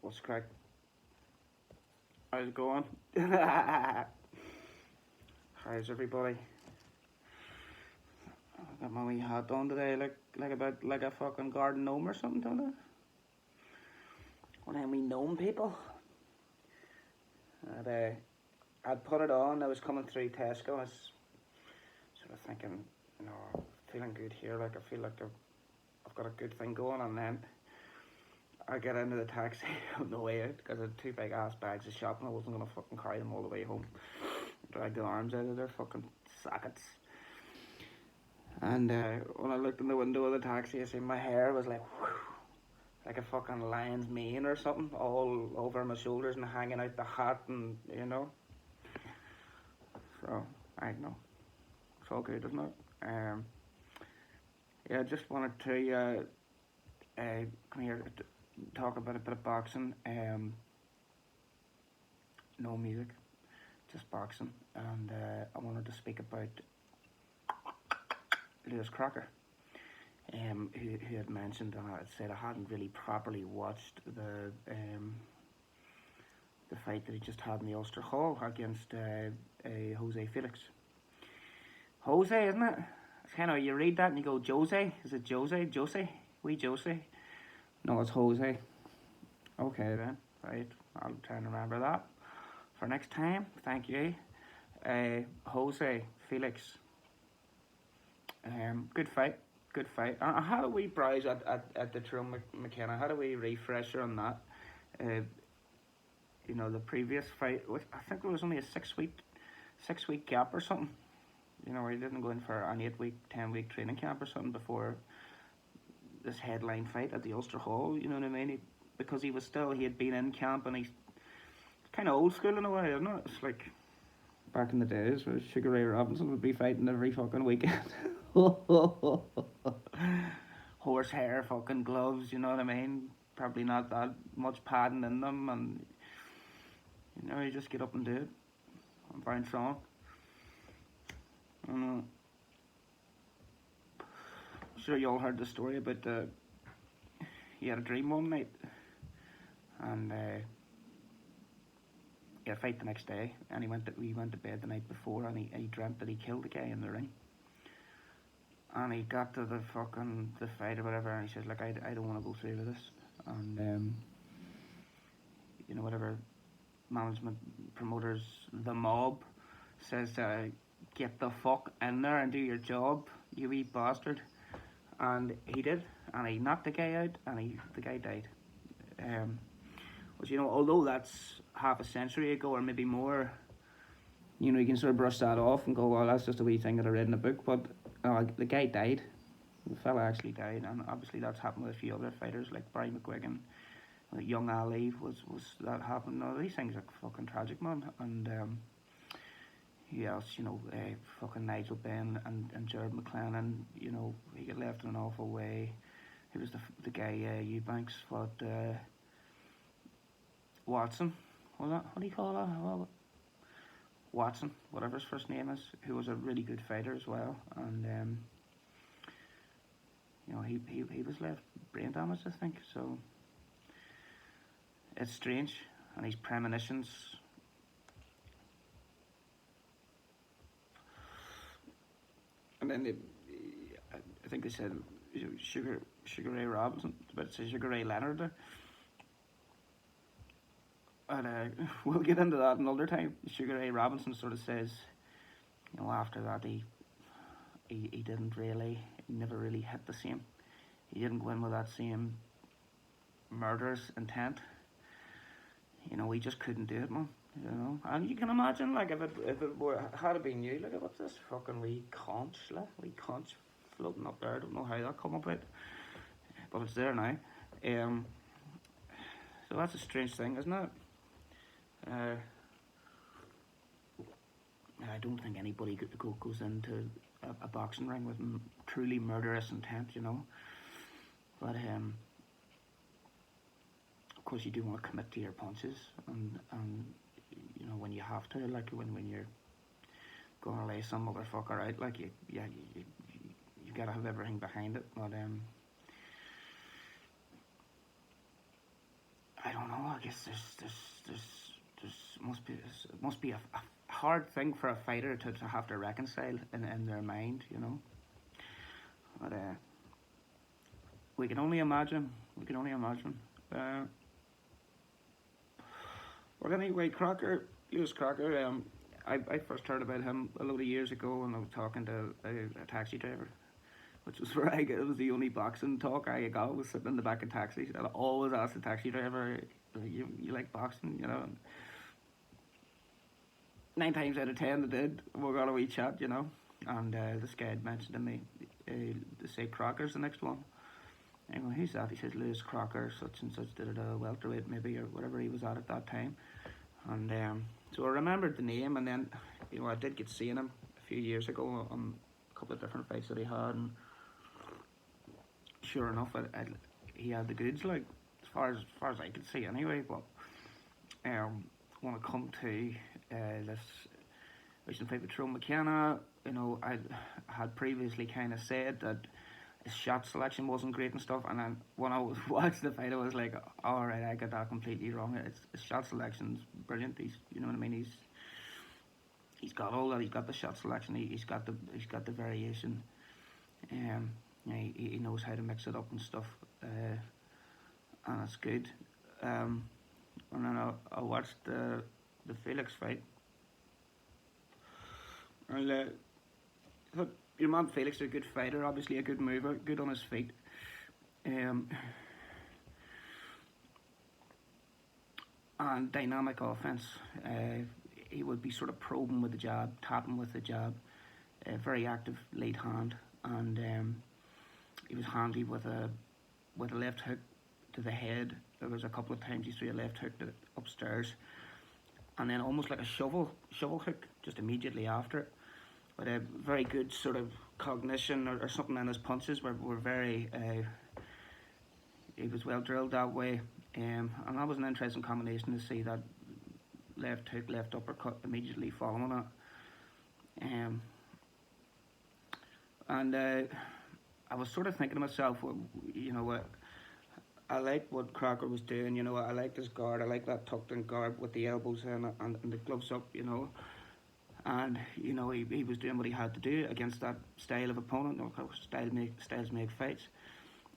What's crack? How's it going? How's everybody? I got my wee hat on today, like a fucking garden gnome or something, don't I? One of them wee gnome people. And I'd put it on. I was coming through Tesco. I was sort of thinking, feeling good here. Like I feel like I've got a good thing going, and then I get into the taxi on the way out because I had two big ass bags of shopping. I wasn't gonna fucking carry them all the way home. Drag the arms out of their fucking sockets. And when I looked in the window of the taxi, I seen my hair was like, whew, like a fucking lion's mane or something, all over my shoulders and hanging out the hat, and So I know it's all good, isn't it? Yeah, I just wanted to come here to talk about a bit of boxing. No music, just boxing, and I wanted to speak about Crocker, who had mentioned, and I said I hadn't really properly watched the fight that he just had in the Ulster Hall against Jose Felix. Jose, isn't it? It's kind of, you read that and you go, Jose? Is it Jose? Jose? We Jose? No, it's Jose. Okay then, right. I'll try and remember that for next time. Thank you. Jose Felix. Good fight. Good fight. How do we browse at the Tyrone McKenna? How do we refresher on that? The previous fight, which I think it was only a 6 week gap or something. He didn't go in for an 8-week, 10-week training camp or something before this headline fight at the Ulster Hall. You know what I mean? Because he had been in camp, and he's kind of old school in a way, isn't it? It's like back in the days where Sugar Ray Robinson would be fighting every fucking weekend. Horsehair fucking gloves, you know what I mean? Probably not that much padding in them, and you just get up and do it. I'm bounce on. I'm sure you all heard the story about he had a dream one night, and he had a fight the next day, and he went to bed the night before, and he dreamt that he killed the guy in the ring. And he got to the fight or whatever, and he says, like, I don't want to go through with this. And whatever management, promoters, the mob says, get the fuck in there and do your job, you wee bastard. And he did, and he knocked the guy out, and the guy died. Which, although that's half a century ago or maybe more, you can sort of brush that off and go, well, that's just a wee thing that I read in a book. But the guy died. The fella actually died, and obviously that's happened with a few other fighters like Barry McGuigan, young Ali was that happened. No, these things are fucking tragic, man. And who else? Fucking Nigel Benn and Jared McLennan. He got left in an awful way. He was the guy Eubanks fought Watson. What do you call that? Well, Watson, whatever his first name is, who was a really good fighter as well, and he was left brain damaged, I think. So it's strange, and his premonitions. And then I think they said Sugar Ray Robinson, but it's Sugar Ray Leonard there. And we'll get into that another time. Sugar Ray Robinson sort of says, after that he never really hit the same. He didn't go in with that same murderous intent. He just couldn't do it, man. And you can imagine, like, if it had it been you, like, what's this fucking wee conch floating up there? I don't know how that come about, but it's there now. So that's a strange thing, isn't it? I don't think anybody goes into a boxing ring with truly murderous intent, But of course, you do want to commit to your punches, and when you have to, like when you're going to lay some motherfucker out, like you gotta have everything behind it. But I don't know. guess there's must be a hard thing for a fighter to have to reconcile in their mind, you know. But we can only imagine. We can only imagine. But anyway, Crocker, Lewis Crocker. I first heard about him a load of years ago when I was talking to a taxi driver, which was where it was the only boxing talk I got, was sitting in the back of taxis. I'd always ask the taxi driver, you like boxing, you know? And 9 times out of 10 they did. We got a wee chat, you know. And this guy had mentioned to me, to say Crocker's the next one. I go, who's that? He says, Lewis Crocker, such and such, did it a welterweight maybe, or whatever he was at that time. And so I remembered the name, and then, you know, I did get seeing him a few years ago on a couple of different fights that he had, and sure enough, he had the goods, like, as far as I could see anyway. But when it come to this recent fight with Tyrone McKenna, you know, I had previously kind of said that his shot selection wasn't great and stuff, and then when I watched the fight, I was like, all right, I got that completely wrong. His shot selection's brilliant. You know what I mean? He's got all that. He's got the shot selection. He's got the variation. You know, he knows how to mix it up and stuff, and it's good. And then I watched the Felix fight, and I thought your man Felix is a good fighter, obviously a good mover, good on his feet. And dynamic offense. He would be sort of probing with the jab, tapping with the jab. Very active lead hand, and he was handy with a left hook to the head. There was a couple of times he threw a left hook upstairs, and then almost like a shovel hook just immediately after it. But a very good sort of cognition or something in his punches were very. He was well drilled that way, and that was an interesting combination to see that left hook, left uppercut immediately following it. And I was sort of thinking to myself, you know what, I like what Crocker was doing, you know, I liked his guard, I like that tucked in guard with the elbows in and the gloves up, you know. And, you know, he was doing what he had to do against that style of opponent. You know, styles make fights.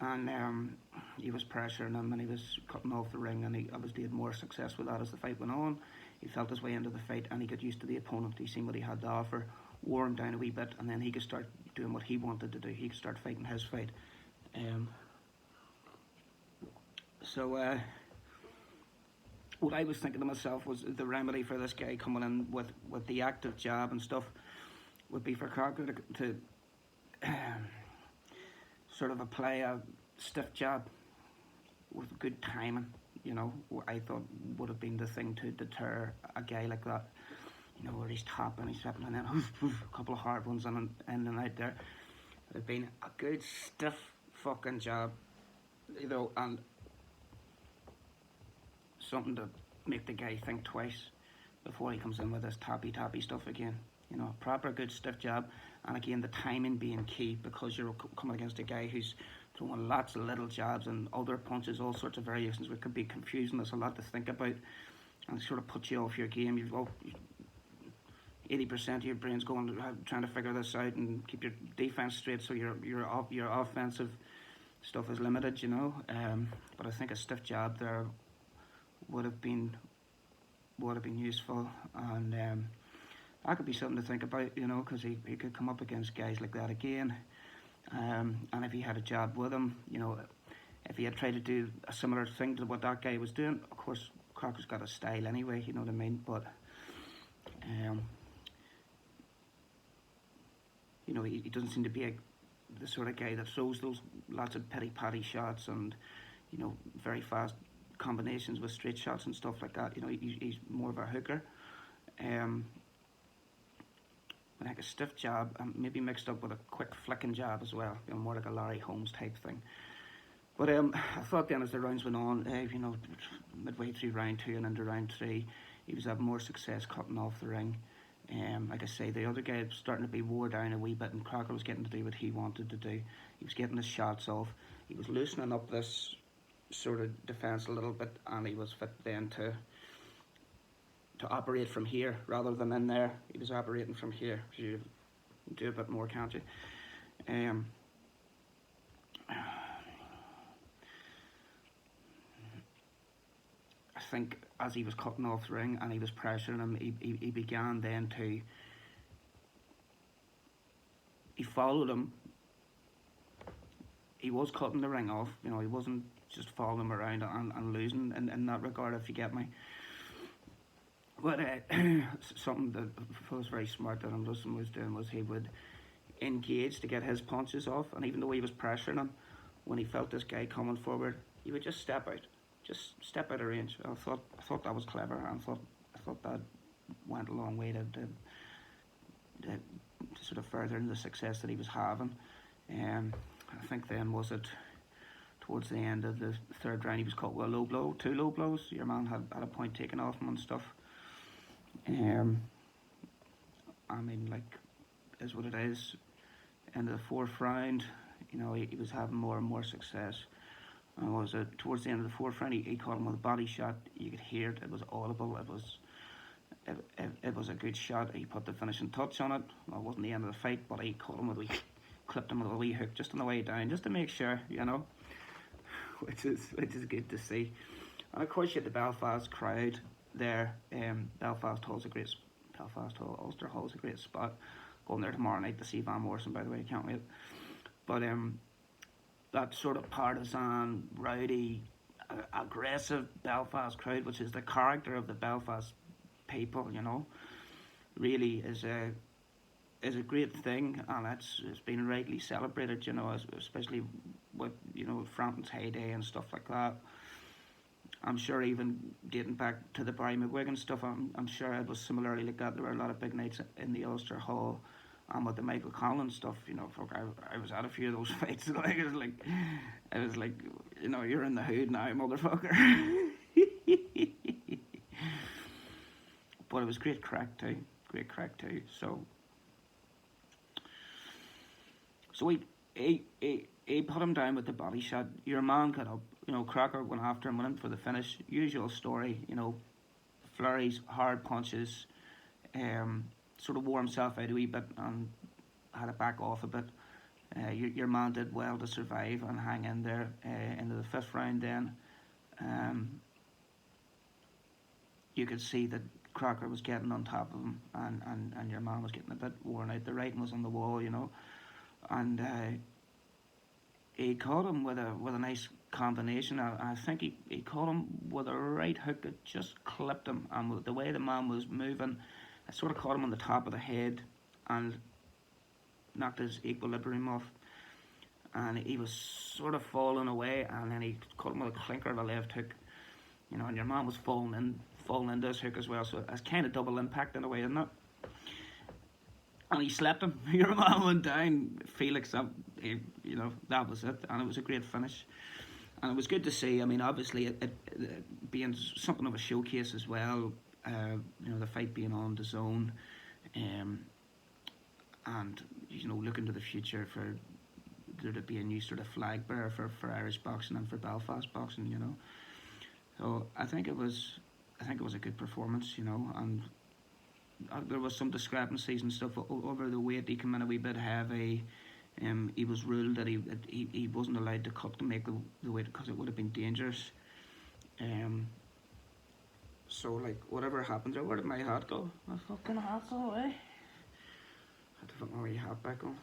And he was pressuring him, and he was cutting off the ring, and he obviously had more success with that as the fight went on. He felt his way into the fight, and he got used to the opponent. He seen what he had to offer, wore him down a wee bit, and then he could start doing what he wanted to do. He could start fighting his fight. So what I was thinking to myself was the remedy for this guy coming in with the active jab and stuff would be for Crocker to sort of apply a stiff jab with good timing, you know. I thought would have been the thing to deter a guy like that, you know, where he's tapping, and then a couple of hard ones in and out there. It would have been a good stiff fucking jab, you know, and something to make the guy think twice before he comes in with this tappy stuff again. You know, proper good stiff jab, and again the timing being key, because you're coming against a guy who's throwing lots of little jabs and other punches, all sorts of variations, which could be confusing. There's a lot to think about, and it sort of puts you off your game. 80% of your brain's going trying to figure this out and keep your defense straight, so your offensive stuff is limited, you know. But I think a stiff jab there would have been useful, and that could be something to think about, you know, because he could come up against guys like that again, and if he had a jab with him, you know, if he had tried to do a similar thing to what that guy was doing, of course Crocker's got a style anyway, you know what I mean, but you know, he doesn't seem to be the sort of guy that throws those lots of patty shots and, you know, very fast combinations with straight shots and stuff like that. You know, he's more of a hooker. Like a stiff jab, maybe mixed up with a quick flicking jab as well. You know, more like a Larry Holmes type thing. But I thought then as the rounds went on, you know, midway through round 2 and into round 3, he was having more success cutting off the ring. Like I say, the other guy was starting to be wore down a wee bit, and Crocker was getting to do what he wanted to do. He was getting his shots off. He was loosening up this sort of defence a little bit, and he was fit then to operate from here rather than in there. He was operating from here. You do a bit more, can't you? Um, I think as he was cutting off the ring and he was pressuring him, he began then to. He followed him. He was cutting the ring off. You know, he wasn't just following him around and losing in that regard, if you get me. But something that was very smart that Russell was doing was he would engage to get his punches off, and even though he was pressuring him, when he felt this guy coming forward, he would just step out of range. I thought that was clever, and I thought that went a long way to sort of furthering the success that he was having. I think then was it towards the end of the third round he was caught with a low blow, 2 low blows. Your man had a point taken off him and stuff. I mean, like, is what it is. End of the fourth round, you know, he was having more and more success. And was it towards the end of the fourth round, he caught him with a body shot. You could hear it. It was audible. It was a good shot. He put the finishing touch on it. Well, it wasn't the end of the fight, but he caught him with clipped him with a wee hook just on the way down, just to make sure, you know, which is good to see. And of course, you had the Belfast crowd there. Ulster Hall's a great spot. Going there tomorrow night to see Van Morrison, by the way, can't wait. But that sort of partisan, rowdy, aggressive Belfast crowd, which is the character of the Belfast people, you know, really is a great thing, and it's been rightly celebrated, you know, especially with, you know, Frampton's heyday and stuff like that. I'm sure even dating back to the Barry McGuigan stuff, I'm sure it was similarly like that. There were a lot of big nights in the Ulster Hall, and with the Michael Collins stuff, you know, fuck, I was at a few of those fights. Like, it was like, you know, you're in the hood now, motherfucker. But it was great crack too. So he put him down with the body shot. Your man got up. You know, Crocker went after him, went in for the finish. Usual story, you know, flurries, hard punches. Sort of wore himself out a wee bit and had to back off a bit. Your man did well to survive and hang in there into the fifth round then. You could see that Crocker was getting on top of him, and your man was getting a bit worn out. The writing was on the wall, you know. And he caught him with a nice combination. I think he caught him with a right hook that just clipped him, and with the way the man was moving, it sort of caught him on the top of the head and knocked his equilibrium off. And he was sort of falling away, and then he caught him with a clinker of a left hook, you know, and your man was falling into his hook as well, so it's kind of double impact in a way, isn't it? And he slapped him. Your man went down. Felix, you know, that was it, and it was a great finish. And it was good to see. I mean, obviously, it being something of a showcase as well. You know, the fight being on the zone, and you know, looking to the future for there to be a new sort of flag bearer for Irish boxing and for Belfast boxing. You know, so I think it was a good performance. You know, and there was some discrepancies and stuff over the weight. He came in a wee bit heavy. He was ruled that he wasn't allowed to cut to make the weight because it would have been dangerous. So, like, whatever happens, where did my hat go? My fucking hat go away. I had to put my wee hat back on.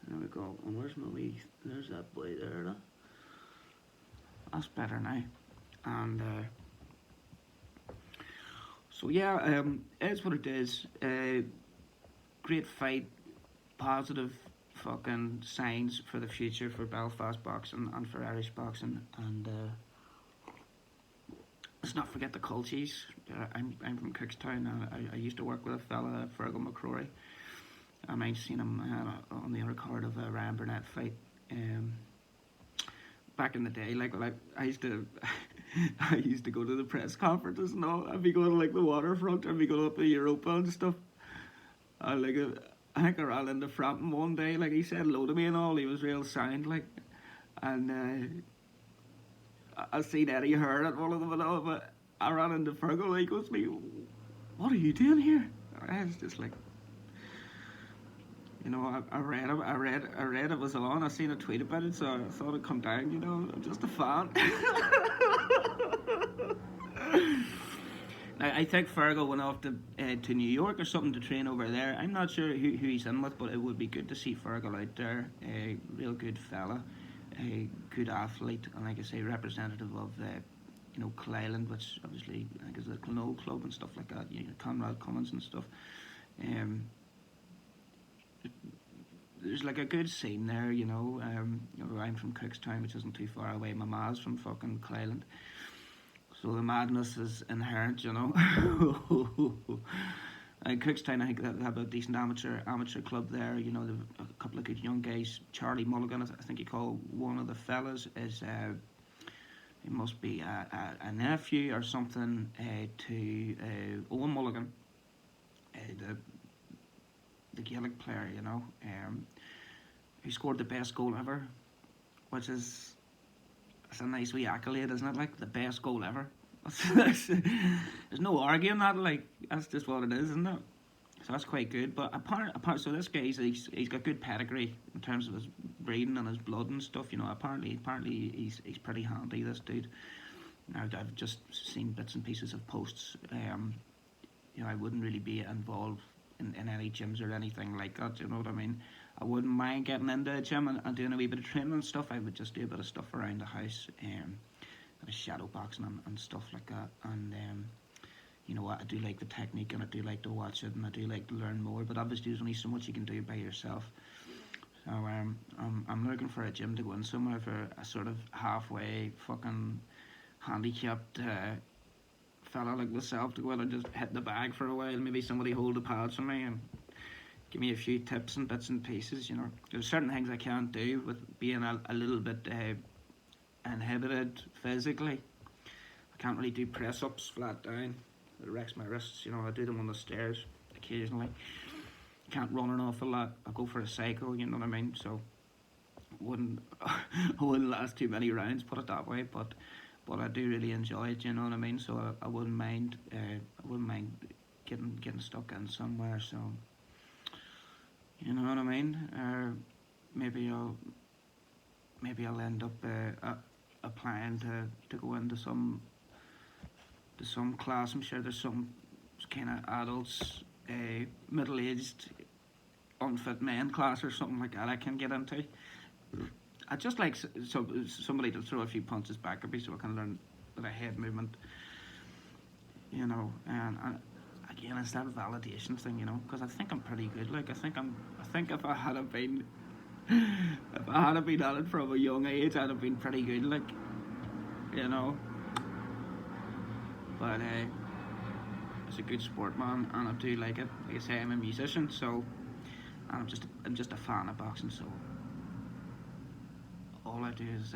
There we go. And where's my wee... There's that boy there. That's better now. And, so, yeah, it's what it is. Great fight. Positive fucking signs for the future for Belfast boxing and for Irish boxing. And, let's not forget the Culchies. I'm from Cookstown, and I used to work with a fella, Fergal McCrory, and I've seen him on the record of a Ryan Burnett fight. Back in the day, like I used to, I used to go to the press conferences and all. I'd be going to like the waterfront, I'd be going up to Europa and stuff. I think I ran into Frampton one day. Like, he said hello to me and all. He was real sound, like, and I seen Eddie Hearn at one of them and all, but I ran into Fergal. And he goes to me, "What are you doing here?" And I was just like, I read it was on. I seen a tweet about it, so I thought I'd come down. I'm just a fan. I think Fergal went off to New York or something to train over there. I'm not sure who he's in with, but it would be good to see Fergal out there. A real good fella, a good athlete, and like I say, representative of Clayland, which obviously I think is the Clonol club and stuff like that. Conrad Cummins and stuff. There's like a good scene there. I'm from Cookstown, which isn't too far away. My ma's from fucking Clayland. So the madness is inherent, And Cookstown, I think they have a decent amateur club there. They've a couple of good young guys. Charlie Mulligan, I think you call one of the fellas, is he must be a nephew or something to Owen Mulligan, the Gaelic player, who scored the best goal ever, which is. It's a nice wee accolade, isn't it? Like the best goal ever. There's no arguing that. Like that's just what it is, isn't it? So that's quite good. But apart, so this guy, he's got good pedigree in terms of his breeding and his blood and stuff. Apparently he's pretty handy. This dude. Now I've just seen bits and pieces of posts. I wouldn't really be involved in any gyms or anything like that. You know what I mean? I wouldn't mind getting into a gym and doing a wee bit of training and stuff. I would just do a bit of stuff around the house, bit of shadow boxing and stuff like that. And you know what, I do like the technique and I do like to watch it and I do like to learn more. But obviously, there's only so much you can do by yourself. So I'm looking for a gym to go in somewhere for a sort of halfway fucking handicapped fella like myself to go in and just hit the bag for a while. Maybe somebody hold the pads for me and give me a few tips and bits and pieces. There's certain things I can't do with being a little bit inhibited physically. I can't really do press-ups flat down. It wrecks my wrists. I do them on the stairs occasionally. Can't run an awful lot. I go for a cycle, you know what I mean? So I wouldn't last too many rounds, put it that way. But I do really enjoy it, you know what I mean? So I wouldn't mind. Getting stuck in somewhere. So. You know what I mean? Maybe I'll end up applying to go into some class. I'm sure there's some kind of adults, middle-aged, unfit men class or something like that I can get into. I just like somebody to throw a few punches back at me so I can learn a bit of head movement. And again, it's that validation thing, because I think I'm pretty good. Like I think if I had been at it from a young age, I'd have been pretty good. Like, But it's a good sport, man, and I do like it. Like I say, I'm a musician, so and I'm just a fan of boxing. So all I do is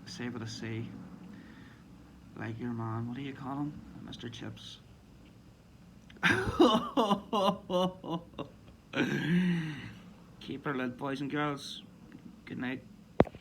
say what I say. Like your man, what do you call him, Mr. Chips? Keep her lit, boys and girls. Good night.